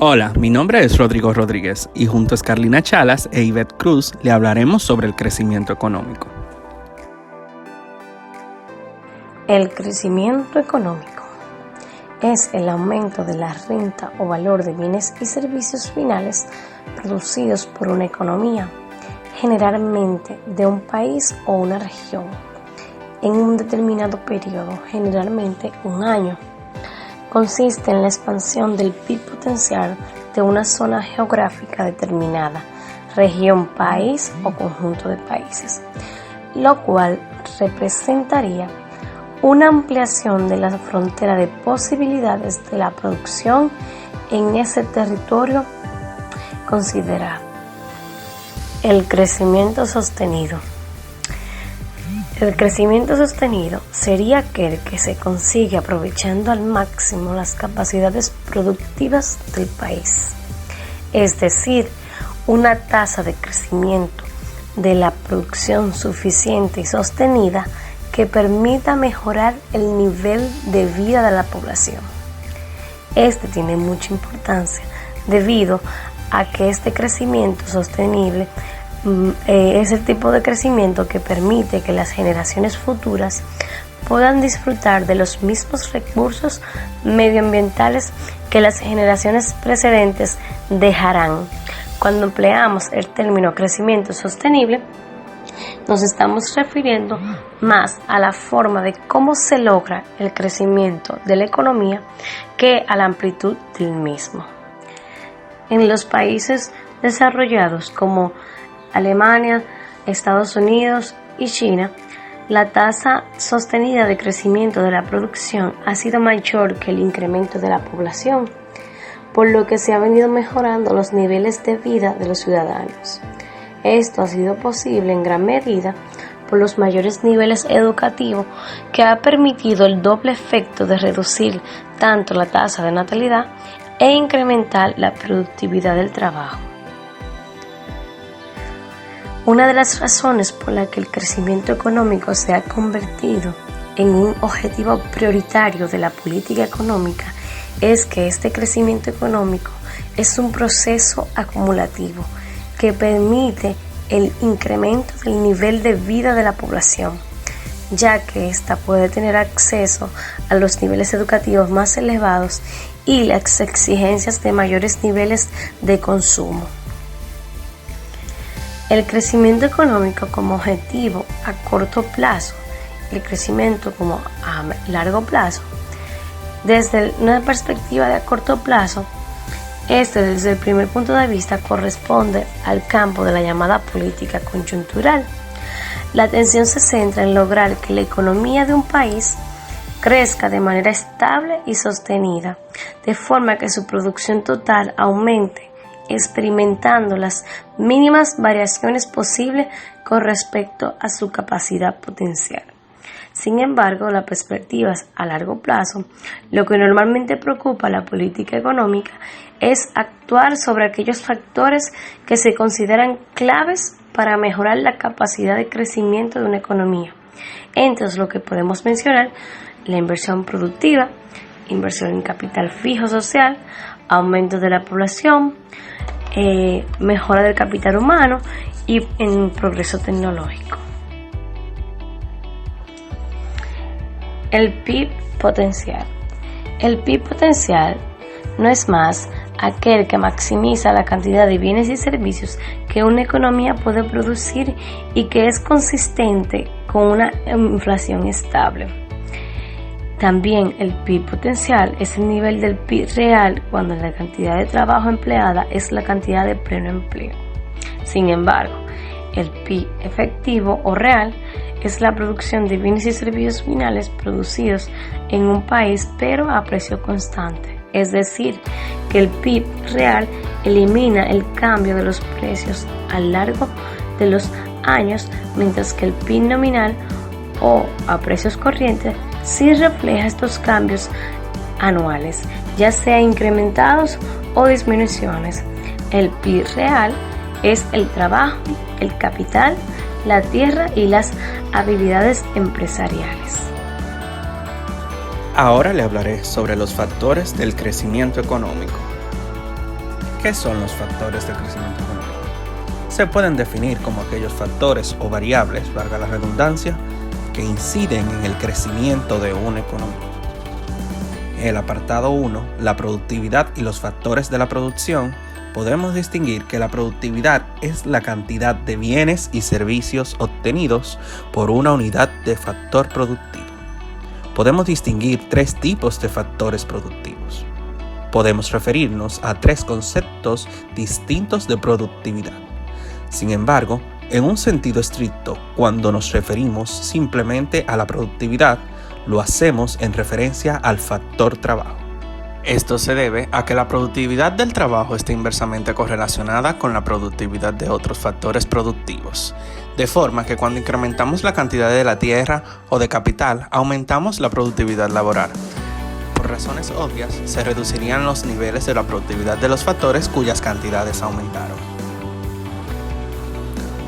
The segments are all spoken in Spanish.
Hola, mi nombre es Rodrigo Rodríguez y junto a Carlina Chalas e Ivette Cruz le hablaremos sobre el crecimiento económico. El crecimiento económico es el aumento de la renta o valor de bienes y servicios finales producidos por una economía, generalmente de un país o una región, en un determinado periodo, generalmente un año. Consiste en la expansión del PIB potencial de una zona geográfica determinada, región, país o conjunto de países, lo cual representaría una ampliación de la frontera de posibilidades de la producción en ese territorio considerado. El crecimiento sostenido. El crecimiento sostenido sería aquel que se consigue aprovechando al máximo las capacidades productivas del país, es decir, una tasa de crecimiento de la producción suficiente y sostenida que permita mejorar el nivel de vida de la población. Este tiene mucha importancia debido a que este crecimiento sostenible es el tipo de crecimiento que permite que las generaciones futuras puedan disfrutar de los mismos recursos medioambientales que las generaciones precedentes dejarán. Cuando empleamos el término crecimiento sostenible, nos estamos refiriendo más a la forma de cómo se logra el crecimiento de la economía que a la amplitud del mismo. En los países desarrollados como Alemania, Estados Unidos y China, la tasa sostenida de crecimiento de la producción ha sido mayor que el incremento de la población, por lo que se han venido mejorando los niveles de vida de los ciudadanos. Esto ha sido posible en gran medida por los mayores niveles educativos, que ha permitido el doble efecto de reducir tanto la tasa de natalidad e incrementar la productividad del trabajo. Una de las razones por la que el crecimiento económico se ha convertido en un objetivo prioritario de la política económica es que este crecimiento económico es un proceso acumulativo que permite el incremento del nivel de vida de la población, ya que ésta puede tener acceso a los niveles educativos más elevados y las exigencias de mayores niveles de consumo. El crecimiento económico como objetivo a corto plazo, el crecimiento como a largo plazo. Desde una perspectiva de a corto plazo, desde el primer punto de vista corresponde al campo de la llamada política coyuntural. La atención se centra en lograr que la economía de un país crezca de manera estable y sostenida, de forma que su producción total aumente, experimentando las mínimas variaciones posibles con respecto a su capacidad potencial. Sin embargo, las perspectivas a largo plazo, lo que normalmente preocupa a la política económica es actuar sobre aquellos factores que se consideran claves para mejorar la capacidad de crecimiento de una economía. Entre los que podemos mencionar la inversión productiva, inversión en capital fijo social, aumento de la población, mejora del capital humano y en progreso tecnológico. El PIB potencial. El PIB potencial no es más aquel que maximiza la cantidad de bienes y servicios que una economía puede producir y que es consistente con una inflación estable. También el PIB potencial es el nivel del PIB real cuando la cantidad de trabajo empleada es la cantidad de pleno empleo. Sin embargo, el PIB efectivo o real es la producción de bienes y servicios finales producidos en un país pero a precio constante. Es decir, que el PIB real elimina el cambio de los precios a lo largo de los años, mientras que el PIB nominal o a precios corrientes sí refleja estos cambios anuales, ya sea incrementados o disminuciones. El PIB real es el trabajo, el capital, la tierra y las habilidades empresariales. Ahora le hablaré sobre los factores del crecimiento económico. ¿Qué son los factores del crecimiento económico? Se pueden definir como aquellos factores o variables, valga la redundancia, que inciden en el crecimiento de una economía. En el apartado 1, la productividad y los factores de la producción, podemos distinguir que la productividad es la cantidad de bienes y servicios obtenidos por una unidad de factor productivo. Podemos distinguir tres tipos de factores productivos. Podemos referirnos a tres conceptos distintos de productividad. Sin embargo, en un sentido estricto, cuando nos referimos simplemente a la productividad, lo hacemos en referencia al factor trabajo. Esto se debe a que la productividad del trabajo está inversamente correlacionada con la productividad de otros factores productivos, de forma que cuando incrementamos la cantidad de la tierra o de capital, aumentamos la productividad laboral. Por razones obvias, se reducirían los niveles de la productividad de los factores cuyas cantidades aumentaron.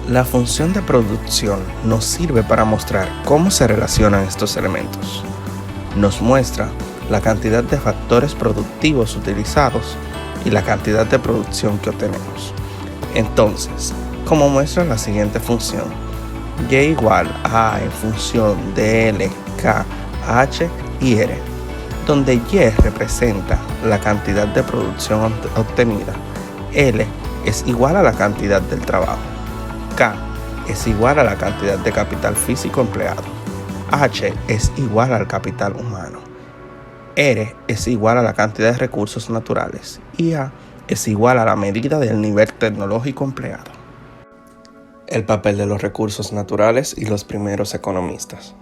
La función de producción nos sirve para mostrar cómo se relacionan estos elementos. Nos muestra la cantidad de factores productivos utilizados y la cantidad de producción que obtenemos. Entonces, como muestra la siguiente función, y igual a en función de L, K, H y R, donde Y representa la cantidad de producción obtenida, L es igual a la cantidad del trabajo, K es igual a la cantidad de capital físico empleado, H es igual al capital humano, R es igual a la cantidad de recursos naturales y A es igual a la medida del nivel tecnológico empleado. El papel de los recursos naturales y los primeros economistas.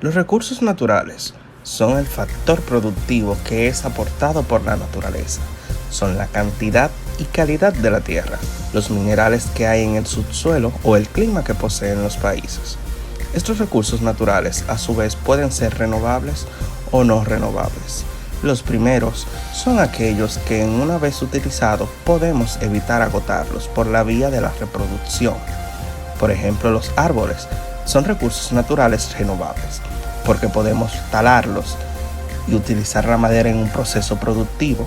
Los recursos naturales son el factor productivo que es aportado por la naturaleza. Son la cantidad y calidad de la tierra, los minerales que hay en el subsuelo o el clima que poseen los países. Estos recursos naturales, a su vez, pueden ser renovables o no renovables. Los primeros son aquellos que, una vez utilizados, podemos evitar agotarlos por la vía de la reproducción. Por ejemplo, los árboles son recursos naturales renovables, porque podemos talarlos y utilizar la madera en un proceso productivo,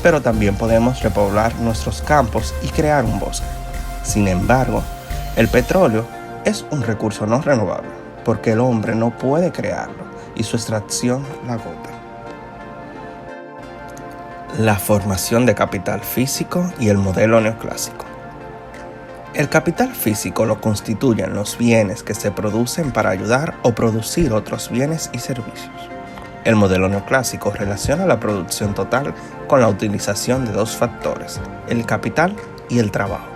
pero también podemos repoblar nuestros campos y crear un bosque. Sin embargo, el petróleo es un recurso no renovable, porque el hombre no puede crearlo y su extracción la agota. La formación de capital físico y el modelo neoclásico. El capital físico lo constituyen los bienes que se producen para ayudar o producir otros bienes y servicios. El modelo neoclásico relaciona la producción total con la utilización de dos factores, el capital y el trabajo.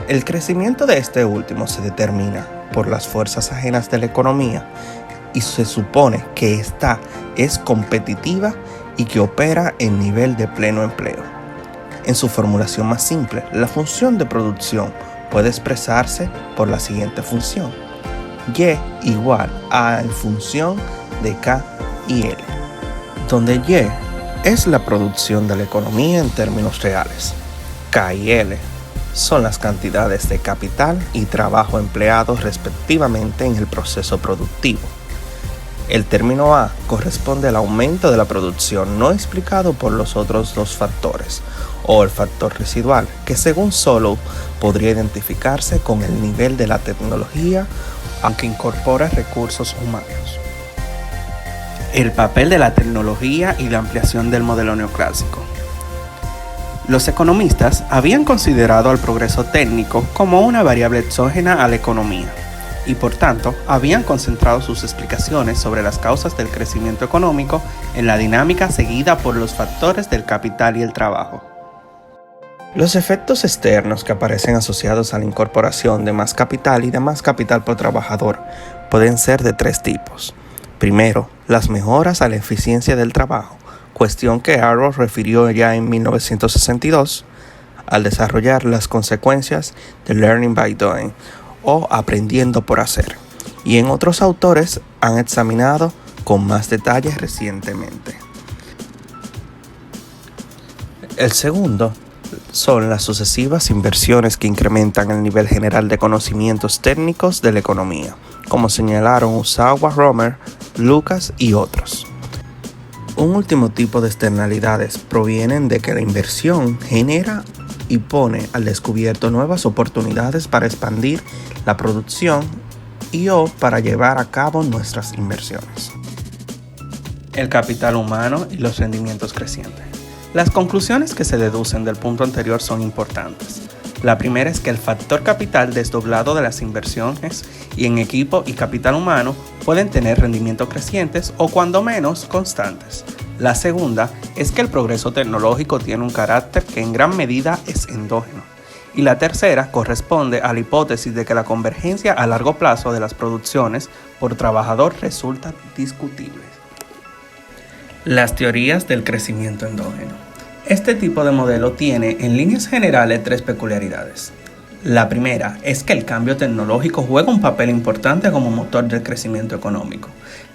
El crecimiento de este último se determina por las fuerzas ajenas de la economía y se supone que ésta es competitiva y que opera en nivel de pleno empleo. En su formulación más simple, la función de producción puede expresarse por la siguiente función: Y igual a en función de K y L, donde Y es la producción de la economía en términos reales. K y L son las cantidades de capital y trabajo empleados respectivamente en el proceso productivo. El término A corresponde al aumento de la producción no explicado por los otros dos factores, o el factor residual, que según Solow podría identificarse con el nivel de la tecnología, aunque incorpora recursos humanos. El papel de la tecnología y la ampliación del modelo neoclásico. Los economistas habían considerado al progreso técnico como una variable exógena a la economía y por tanto habían concentrado sus explicaciones sobre las causas del crecimiento económico en la dinámica seguida por los factores del capital y el trabajo. Los efectos externos que aparecen asociados a la incorporación de más capital y de más capital por trabajador pueden ser de tres tipos. Primero, las mejoras a la eficiencia del trabajo, cuestión que Arrow refirió ya en 1962 al desarrollar las consecuencias de learning by doing o aprendiendo por hacer, y en otros autores han examinado con más detalle recientemente. El segundo son las sucesivas inversiones que incrementan el nivel general de conocimientos técnicos de la economía, como señalaron Usawa, Romer, Lucas y otros. Un último tipo de externalidades provienen de que la inversión genera y pone al descubierto nuevas oportunidades para expandir la producción o para llevar a cabo nuestras inversiones. El capital humano y los rendimientos crecientes. Las conclusiones que se deducen del punto anterior son importantes. La primera es que el factor capital desdoblado de las inversiones y en equipo y capital humano pueden tener rendimientos crecientes o cuando menos constantes. La segunda es que el progreso tecnológico tiene un carácter que en gran medida es endógeno. Y la tercera corresponde a la hipótesis de que la convergencia a largo plazo de las producciones por trabajador resulta discutible. Las teorías del crecimiento endógeno. Este tipo de modelo tiene en líneas generales tres peculiaridades. La primera es que el cambio tecnológico juega un papel importante como motor del crecimiento económico.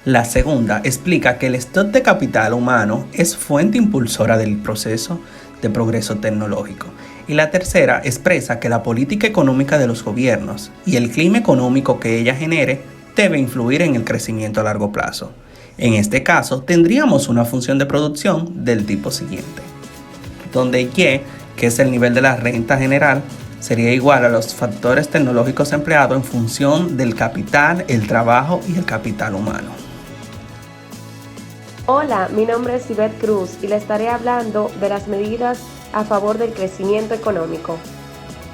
La segunda explica que el stock de capital humano es fuente impulsora del proceso de progreso tecnológico. Y la tercera expresa que la política económica de los gobiernos y el clima económico que ella genere debe influir en el crecimiento a largo plazo. En este caso, tendríamos una función de producción del tipo siguiente, donde Y, que es el nivel de la renta general, sería igual a los factores tecnológicos empleados en función del capital, el trabajo y el capital humano. Hola, mi nombre es Ivette Cruz y le estaré hablando de las medidas a favor del crecimiento económico.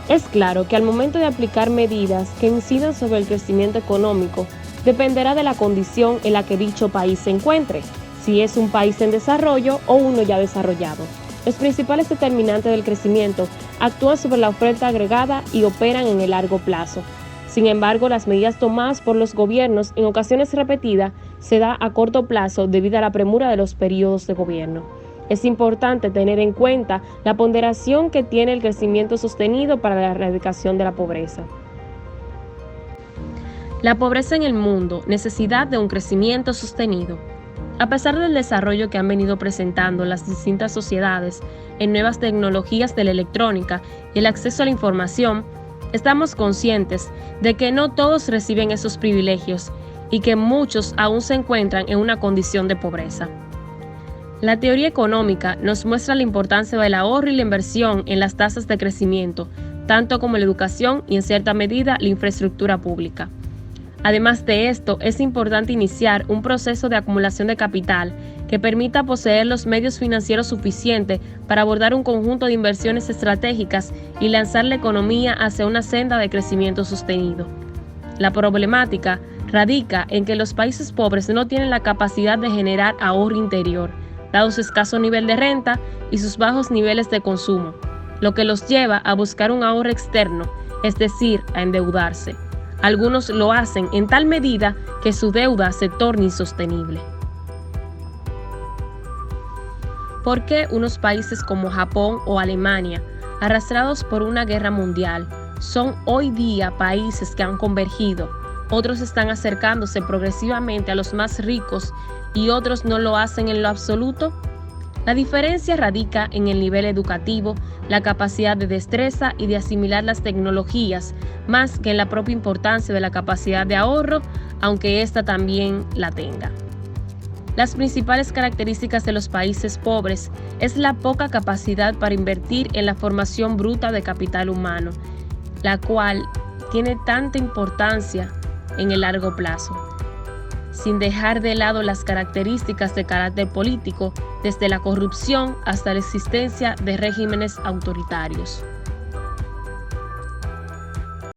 Es claro que al momento de aplicar medidas que incidan sobre el crecimiento económico, dependerá de la condición en la que dicho país se encuentre, si es un país en desarrollo o uno ya desarrollado. Los principales determinantes del crecimiento actúan sobre la oferta agregada y operan en el largo plazo. Sin embargo, las medidas tomadas por los gobiernos en ocasiones repetidas se dan a corto plazo debido a la premura de los periodos de gobierno. Es importante tener en cuenta la ponderación que tiene el crecimiento sostenido para la erradicación de la pobreza. La pobreza en el mundo, necesidad de un crecimiento sostenido. A pesar del desarrollo que han venido presentando las distintas sociedades en nuevas tecnologías de la electrónica y el acceso a la información, estamos conscientes de que no todos reciben esos privilegios y que muchos aún se encuentran en una condición de pobreza. La teoría económica nos muestra la importancia del ahorro y la inversión en las tasas de crecimiento, tanto como la educación y en cierta medida la infraestructura pública. Además de esto, es importante iniciar un proceso de acumulación de capital que permita poseer los medios financieros suficientes para abordar un conjunto de inversiones estratégicas y lanzar la economía hacia una senda de crecimiento sostenido. La problemática radica en que los países pobres no tienen la capacidad de generar ahorro interior, dado su escaso nivel de renta y sus bajos niveles de consumo, lo que los lleva a buscar un ahorro externo, es decir, a endeudarse. Algunos lo hacen en tal medida que su deuda se torna insostenible. ¿Por qué unos países como Japón o Alemania, arrastrados por una guerra mundial, son hoy día países que han convergido? Otros están acercándose progresivamente a los más ricos y otros no lo hacen en lo absoluto. La diferencia radica en el nivel educativo, la capacidad de destreza y de asimilar las tecnologías, más que en la propia importancia de la capacidad de ahorro, aunque ésta también la tenga. Las principales características de los países pobres es la poca capacidad para invertir en la formación bruta de capital humano, la cual tiene tanta importancia en el largo plazo, sin dejar de lado las características de carácter político, desde la corrupción hasta la existencia de regímenes autoritarios.